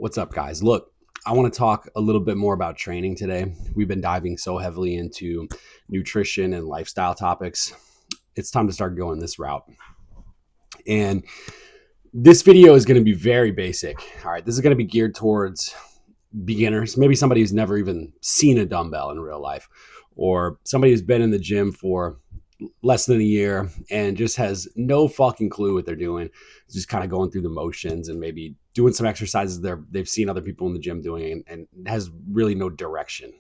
What's up, guys? Look, I want to talk a little bit more about training today. We've been diving so heavily into nutrition and lifestyle topics. It's time to start going this route. And this video is going to be very basic. All right, this is going to be geared towards beginners, maybe somebody who's never even seen a dumbbell in real life, or somebody who's been in the gym for less than a year and just has no fucking clue what they're doing. Just kind of going through the motions and maybe doing some exercises they've seen other people in the gym doing and has really no direction.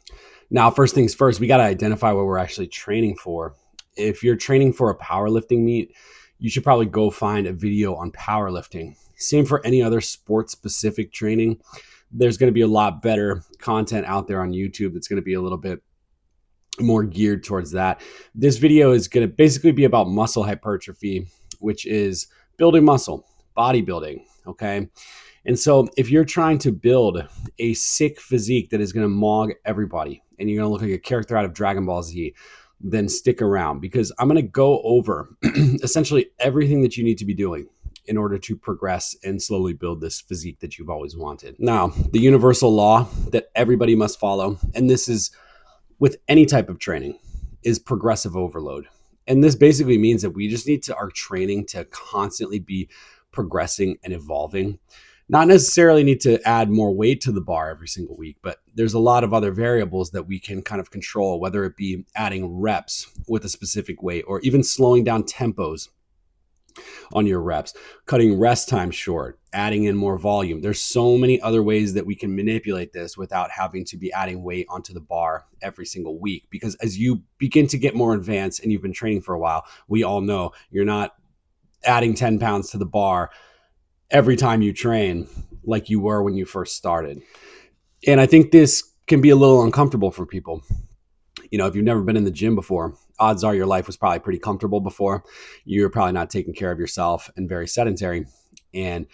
Now, first things first, we got to identify what we're actually training for. If you're training for a powerlifting meet, you should probably go find a video on powerlifting. Same for any other sports specific training. There's going to be a lot better content out there on YouTube that's going to be a little bit more geared towards that. This video is going to basically be about muscle hypertrophy, which is building muscle, bodybuilding. Okay. And so if you're trying to build a sick physique that is going to mog everybody and you're going to look like a character out of Dragon Ball Z, then stick around because I'm going to go over essentially everything that you need to be doing in order to progress and slowly build this physique that you've always wanted. Now, the universal law that everybody must follow, and this is with any type of training, is progressive overload. And this basically means that we just need our training to constantly be progressing and evolving. Not necessarily need to add more weight to the bar every single week, but there's a lot of other variables that we can kind of control, whether it be adding reps with a specific weight or even slowing down tempos on your reps, cutting rest time short, adding in more volume. There's so many other ways that we can manipulate this without having to be adding weight onto the bar every single week. Because as you begin to get more advanced and you've been training for a while, we all know you're not adding 10 pounds to the bar every time you train like you were when you first started. And I think this can be a little uncomfortable for people. You know, if you've never been in the gym before, odds are your life was probably pretty comfortable before. You're probably not taking care of yourself and very sedentary and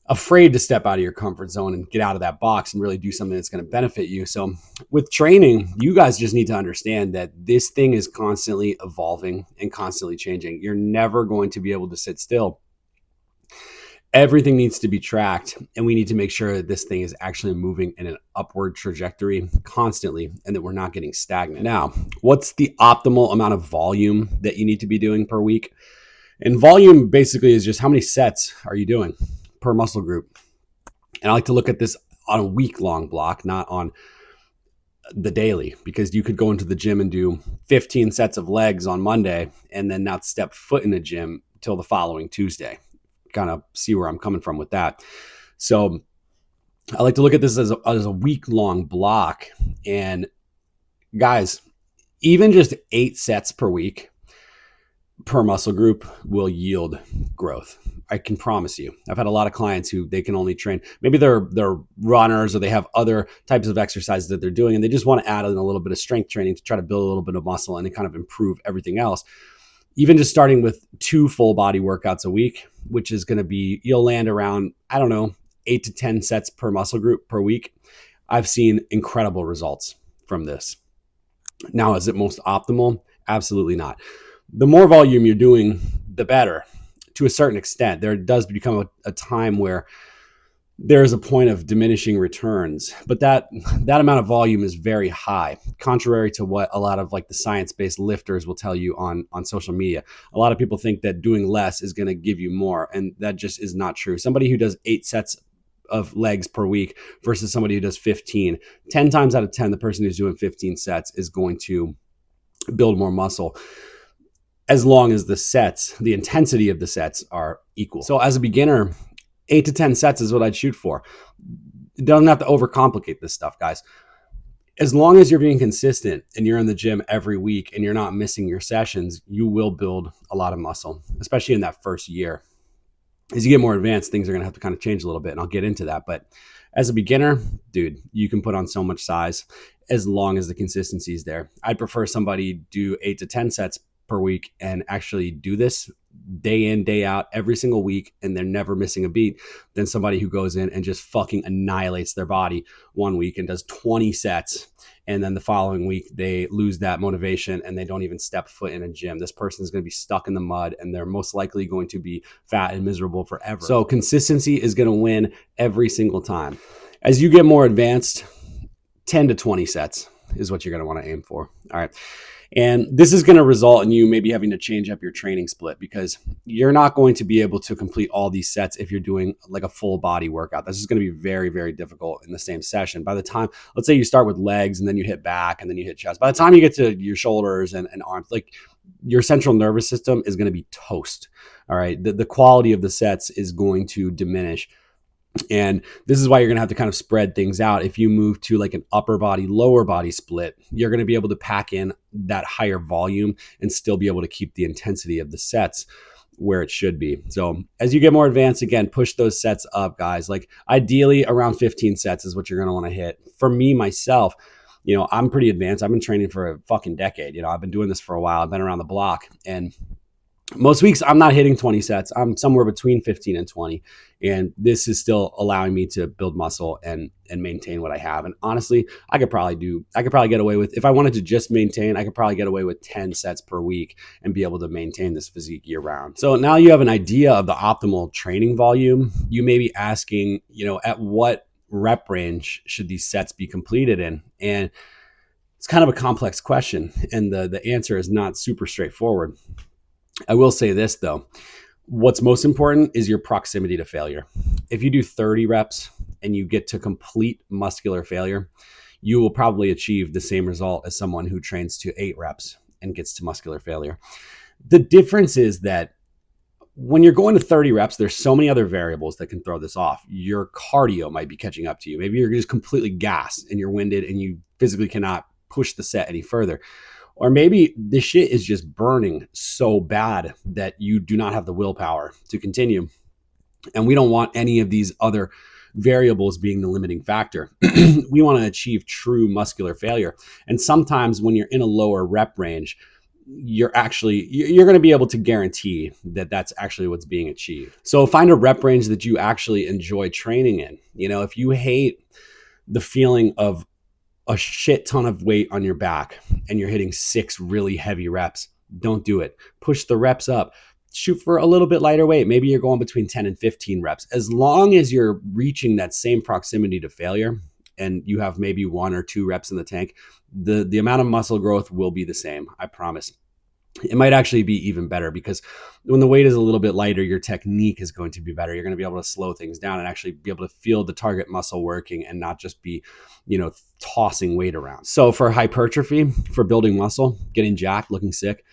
afraid to step out of your comfort zone and get out of that box and really do something that's going to benefit you. So with training, you guys just need to understand that this thing is constantly evolving and constantly changing. You're never going to be able to sit still. Everything needs to be tracked, and we need to make sure that this thing is actually moving in an upward trajectory constantly and that we're not getting stagnant. Now, what's the optimal amount of volume that you need to be doing per week? And volume basically is just how many sets are you doing per muscle group. And I like to look at this on a week-long block, not on the daily, because you could go into the gym and do 15 sets of legs on Monday and then not step foot in the gym till the following Tuesday. Kind of see where I'm coming from with that. So I like to look at this as a week-long block. And guys, even just 8 sets per week per muscle group will yield growth. I can promise you. I've had a lot of clients who they can only train. Maybe they're runners or they have other types of exercises that they're doing and they just want to add in a little bit of strength training to try to build a little bit of muscle and to kind of improve everything else. Even just starting with 2 full body workouts a week, which is going to be, you'll land around, 8 to 10 sets per muscle group per week. I've seen incredible results from this. Now, is it most optimal? Absolutely not. The more volume you're doing, the better to a certain extent. There does become a time where there's a point of diminishing returns, but that amount of volume is very high, contrary to what a lot of like the science-based lifters will tell you on social media. A lot of people think that doing less is going to give you more, and that just is not true. Somebody who does 8 sets of legs per week versus somebody who does 15, 10 times out of 10, the person who's doing 15 sets is going to build more muscle as long as the intensity of the sets are equal. So as a beginner, 8 to 10 sets is what I'd shoot for. It doesn't have to overcomplicate this stuff, guys. As long as you're being consistent and you're in the gym every week and you're not missing your sessions, you will build a lot of muscle, especially in that first year. As you get more advanced, things are going to have to kind of change a little bit, and I'll get into that. But as a beginner, dude, you can put on so much size as long as the consistency is there. I'd prefer somebody do 8 to 10 sets per week and actually do this day in, day out, every single week, and they're never missing a beat, than somebody who goes in and just fucking annihilates their body one week and does 20 sets and then the following week they lose that motivation and they don't even step foot in a gym. This person is going to be stuck in the mud, and they're most likely going to be fat and miserable forever. So consistency is going to win every single time. As you get more advanced, 10 to 20 sets is what you're going to want to aim for. All right. And this is going to result in you maybe having to change up your training split, because you're not going to be able to complete all these sets if you're doing like a full body workout. This is going to be very, very difficult in the same session. By the time, let's say you start with legs and then you hit back and then you hit chest. By the time you get to your shoulders and arms, like your central nervous system is going to be toast. All right. The quality of the sets is going to diminish. And this is why you're going to have to kind of spread things out. If you move to like an upper body, lower body split, you're going to be able to pack in that higher volume and still be able to keep the intensity of the sets where it should be. So as you get more advanced, again, push those sets up, guys. Like ideally around 15 sets is what you're going to want to hit. For me, myself, I'm pretty advanced. I've been training for a fucking decade. I've been doing this for a while. I've been around the block, and most weeks I'm not hitting 20 sets. I'm somewhere between 15 and 20. And this is still allowing me to build muscle and maintain what I have. And honestly, I could probably get away with, if I wanted to just maintain, I could probably get away with 10 sets per week and be able to maintain this physique year round. So now you have an idea of the optimal training volume. You may be asking, at what rep range should these sets be completed in? And it's kind of a complex question. And the answer is not super straightforward. I will say this though, what's most important is your proximity to failure. If you do 30 reps and you get to complete muscular failure, you will probably achieve the same result as someone who trains to 8 reps and gets to muscular failure. The difference is that when you're going to 30 reps, there's so many other variables that can throw this off. Your cardio might be catching up to you. Maybe you're just completely gassed and you're winded and you physically cannot push the set any further. Or maybe this shit is just burning so bad that you do not have the willpower to continue. And we don't want any of these other variables being the limiting factor. We want to achieve true muscular failure. And sometimes when you're in a lower rep range, you're going to be able to guarantee that that's actually what's being achieved. So find a rep range that you actually enjoy training in. If you hate the feeling of a shit ton of weight on your back and you're hitting 6 really heavy reps, don't do it. Push the reps up. Shoot for a little bit lighter weight. Maybe you're going between 10 and 15 reps. As long as you're reaching that same proximity to failure and you have maybe 1 or 2 reps in the tank, the amount of muscle growth will be the same. I promise. It might actually be even better, because when the weight is a little bit lighter, your technique is going to be better. You're going to be able to slow things down and actually be able to feel the target muscle working and not just be, tossing weight around. So for hypertrophy, for building muscle, getting jacked, looking sick,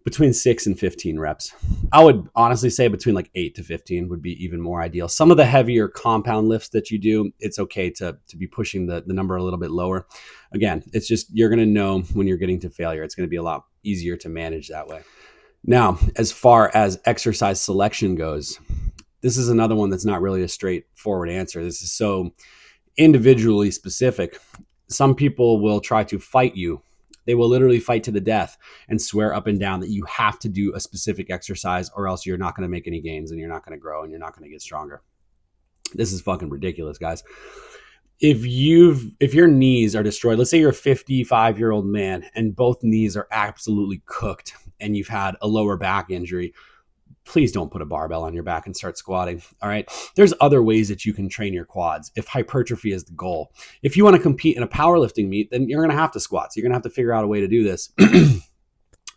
between 6 and 15 reps. I would honestly say between like 8 to 15 would be even more ideal. Some of the heavier compound lifts that you do, it's okay to be pushing the number a little bit lower. Again, it's just, you're going to know when you're getting to failure. It's going to be a lot easier to manage that way. Now, as far as exercise selection goes, this is another one that's not really a straightforward answer. This is so individually specific. Some people will try to fight you. They will literally fight to the death and swear up and down that you have to do a specific exercise or else you're not going to make any gains and you're not going to grow and you're not going to get stronger. This is fucking ridiculous, guys. If your knees are destroyed, let's say you're a 55-year-old man and both knees are absolutely cooked and you've had a lower back injury, please don't put a barbell on your back and start squatting. All right. There's other ways that you can train your quads if hypertrophy is the goal. If you want to compete in a powerlifting meet, then you're going to have to squat. So you're going to have to figure out a way to do this.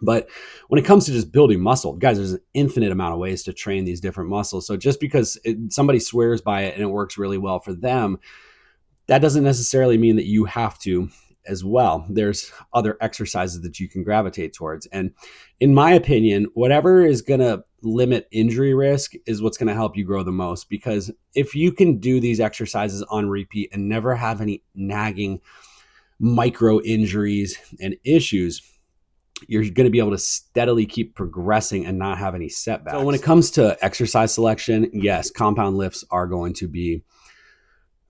But when it comes to just building muscle, guys, there's an infinite amount of ways to train these different muscles. So just because somebody swears by it and it works really well for them, that doesn't necessarily mean that you have to as well. There's other exercises that you can gravitate towards. And in my opinion, whatever is going to limit injury risk is what's going to help you grow the most. Because if you can do these exercises on repeat and never have any nagging micro injuries and issues, you're going to be able to steadily keep progressing and not have any setbacks. So when it comes to exercise selection, yes, compound lifts are going to be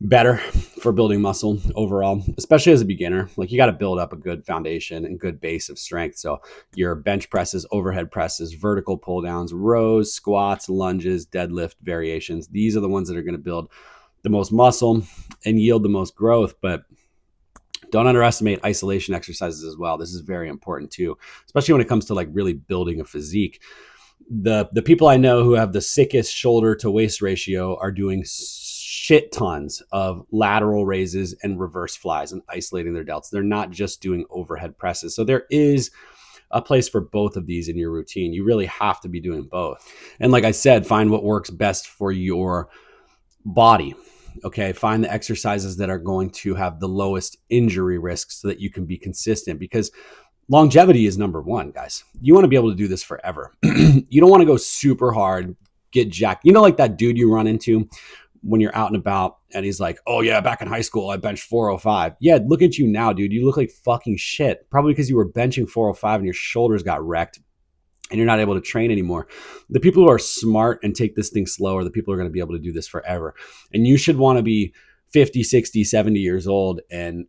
better for building muscle overall, especially as a beginner. Like, you got to build up a good foundation and good base of strength. So your bench presses, overhead presses, vertical pull downs, rows, squats, lunges, deadlift variations. These are the ones that are going to build the most muscle and yield the most growth. But Don't underestimate isolation exercises as well. This is very important too, especially when it comes to like really building a physique. The people I know who have the sickest shoulder to waist ratio are doing shit tons of lateral raises and reverse flies and isolating their delts. They're not just doing overhead presses. So there is a place for both of these in your routine. You really have to be doing both. And like I said, find what works best for your body. Okay, find the exercises that are going to have the lowest injury risks so that you can be consistent, because longevity is number one, guys. You want to be able to do this forever. You don't want to go super hard, get jacked. You know, like that dude you run into when you're out and about and he's like, oh yeah, back in high school, I benched 405. Yeah, look at you now, dude. You look like fucking shit. Probably because you were benching 405 and your shoulders got wrecked and you're not able to train anymore. The people who are smart and take this thing slow are the people who are going to be able to do this forever. And you should want to be 50, 60, 70 years old and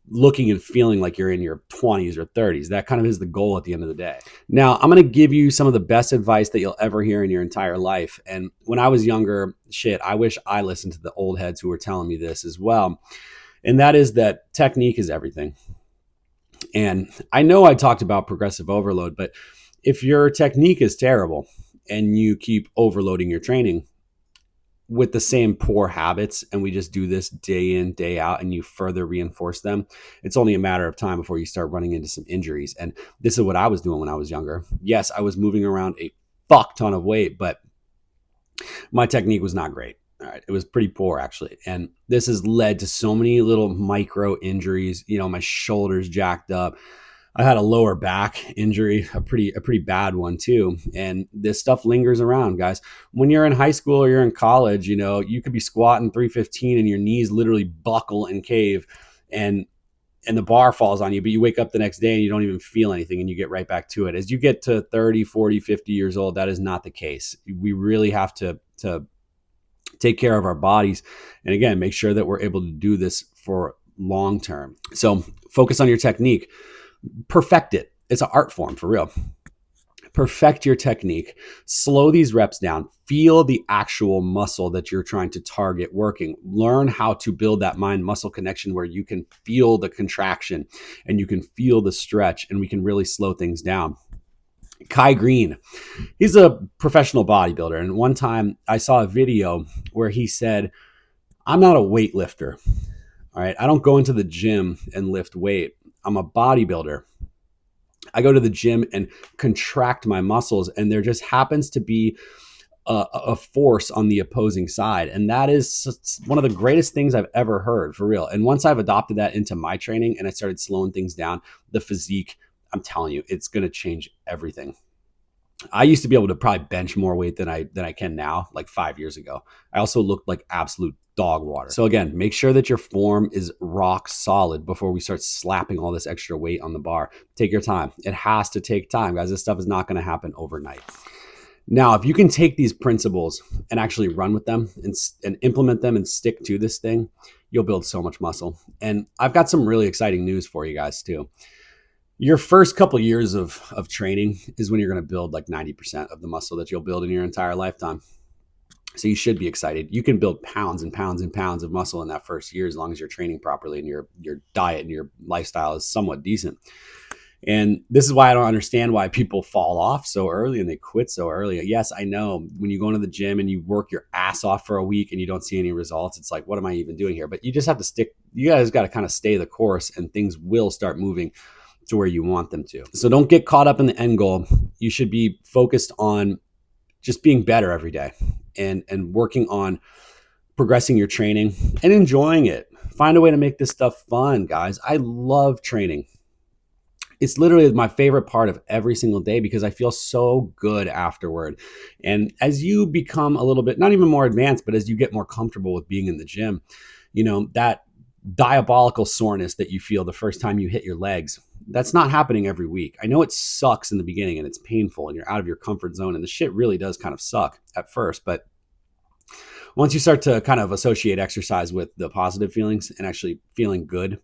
looking and feeling like you're in your 20s or 30s. That kind of is the goal at the end of the day. Now, I'm going to give you some of the best advice that you'll ever hear in your entire life. And when I was younger, I wish I listened to the old heads who were telling me this as well. And that is that technique is everything. And I know I talked about progressive overload, but if your technique is terrible and you keep overloading your training with the same poor habits, and we just do this day in, day out, and you further reinforce them, it's only a matter of time before you start running into some injuries. And this is what I was doing when I was younger. Yes, I was moving around a fuck ton of weight, but my technique was not great. All right. It was pretty poor, actually. And this has led to so many little micro injuries. You know, my shoulders jacked up. I had a lower back injury, a pretty bad one too. And this stuff lingers around, guys. When you're in high school or you're in college, you know, you could be squatting 315 and your knees literally buckle and cave and the bar falls on you, but you wake up the next day and you don't even feel anything and you get right back to it. As you get to 30, 40, 50 years old, that is not the case. We really have to take care of our bodies. And again, make sure that we're able to do this for long term. So focus on your technique. Perfect it. It's an art form for real. Perfect your technique. Slow these reps down. Feel the actual muscle that you're trying to target working. Learn how to build that mind-muscle connection where you can feel the contraction and you can feel the stretch, and we can really slow things down. Kai Green, he's a professional bodybuilder. And one time I saw a video where he said, I'm not a weightlifter. All right. I don't go into the gym and lift weight. I'm a bodybuilder. I go to the gym and contract my muscles, and there just happens to be a force on the opposing side. And that is one of the greatest things I've ever heard, for real. And once I've adopted that into my training and I started slowing things down, the physique, I'm telling you, it's going to change everything. I used to be able to probably bench more weight than I can now, like 5 years ago. I also looked like absolute dog water. So again, make sure that your form is rock solid before we start slapping all this extra weight on the bar. Take your time. It has to take time, guys. This stuff is not going to happen overnight. Now, if you can take these principles and actually run with them and implement them and stick to this thing, you'll build so much muscle. And I've got some really exciting news for you guys too. Your first couple years of training is when you're going to build like 90% of the muscle that you'll build in your entire lifetime. So you should be excited. You can build pounds and pounds and pounds of muscle in that first year as long as you're training properly and your diet and your lifestyle is somewhat decent. And this is why I don't understand why people fall off so early and they quit so early. Yes, I know when you go into the gym and you work your ass off for a week and you don't see any results, it's like, what am I even doing here? But you just have to stick. You guys got to kind of stay the course and things will start moving to where you want them to. So don't get caught up in the end goal. You should be focused on just being better every day and working on progressing your training and enjoying it. Find a way to make this stuff fun, guys. I love training. It's literally my favorite part of every single day because I feel so good afterward. And as you become a little bit, not even more advanced, but as you get more comfortable with being in the gym, you know, that diabolical soreness that you feel the first time you hit your legs, that's not happening every week. I know it sucks in the beginning and it's painful and you're out of your comfort zone and the shit really does kind of suck at first. But once you start to kind of associate exercise with the positive feelings and actually feeling good,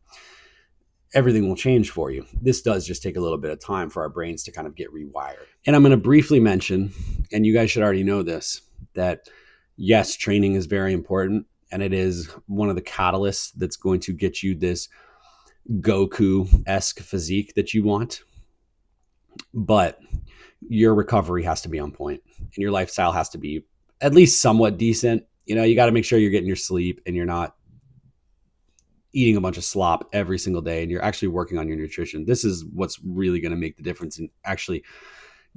everything will change for you. This does just take a little bit of time for our brains to kind of get rewired. And I'm going to briefly mention, and you guys should already know this, that yes, training is very important. And it is one of the catalysts that's going to get you this Goku-esque physique that you want, but your recovery has to be on point and your lifestyle has to be at least somewhat decent. You know, you got to make sure you're getting your sleep and you're not eating a bunch of slop every single day and you're actually working on your nutrition. This is what's really going to make the difference and actually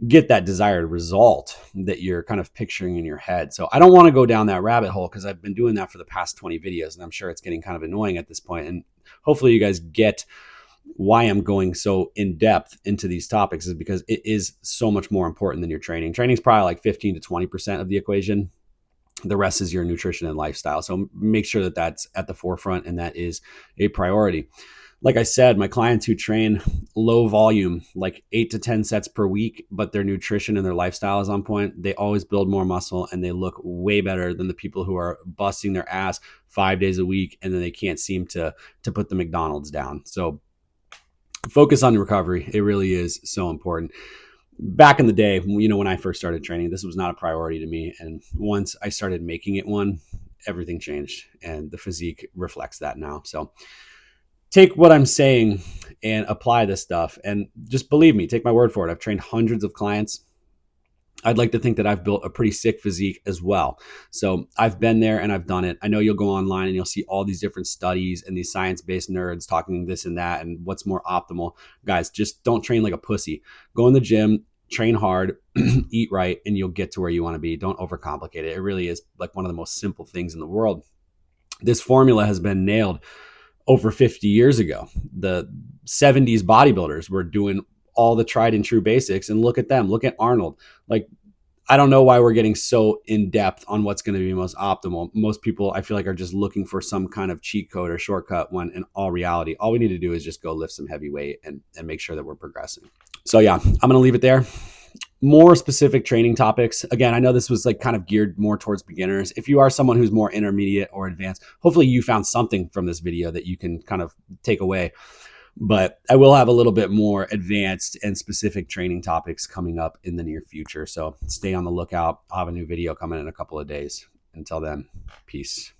get that desired result that you're kind of picturing in your head. So I don't want to go down that rabbit hole because I've been doing that for the past 20 videos and I'm sure it's getting kind of annoying at this point. And hopefully you guys get why I'm going so in depth into these topics is because it is so much more important than your training. Training is probably like 15 to 20% of the equation. The rest is your nutrition and lifestyle. So make sure that that's at the forefront and that is a priority. Like I said, my clients who train low volume, like 8 to 10 sets per week, but their nutrition and their lifestyle is on point, they always build more muscle and they look way better than the people who are busting their ass 5 days a week and then they can't seem to put the McDonald's down. So focus on recovery. It really is so important. Back in the day, you know, when I first started training, this was not a priority to me. And once I started making it one, everything changed and the physique reflects that now. So take what I'm saying and apply this stuff. And just believe me, take my word for it. I've trained hundreds of clients. I'd like to think that I've built a pretty sick physique as well. So I've been there and I've done it. I know you'll go online and you'll see all these different studies and these science-based nerds talking this and that and what's more optimal. Guys, just don't train like a pussy. Go in the gym, train hard, eat right, and you'll get to where you want to be. Don't overcomplicate it. It really is like one of the most simple things in the world. This formula has been nailed over 50 years ago. The 70s bodybuilders were doing all the tried and true basics, and look at them. Look at Arnold. Like, I don't know why we're getting so in depth on what's going to be most optimal. Most people, I feel like, are just looking for some kind of cheat code or shortcut, when in all reality, all we need to do is just go lift some heavy weight and make sure that we're progressing. So yeah, I'm going to leave it there. More specific training topics. Again, I know this was like kind of geared more towards beginners. If you are someone who's more intermediate or advanced, hopefully you found something from this video that you can kind of take away. But I will have a little bit more advanced and specific training topics coming up in the near future. So stay on the lookout. I'll have a new video coming in a couple of days. Until then, peace.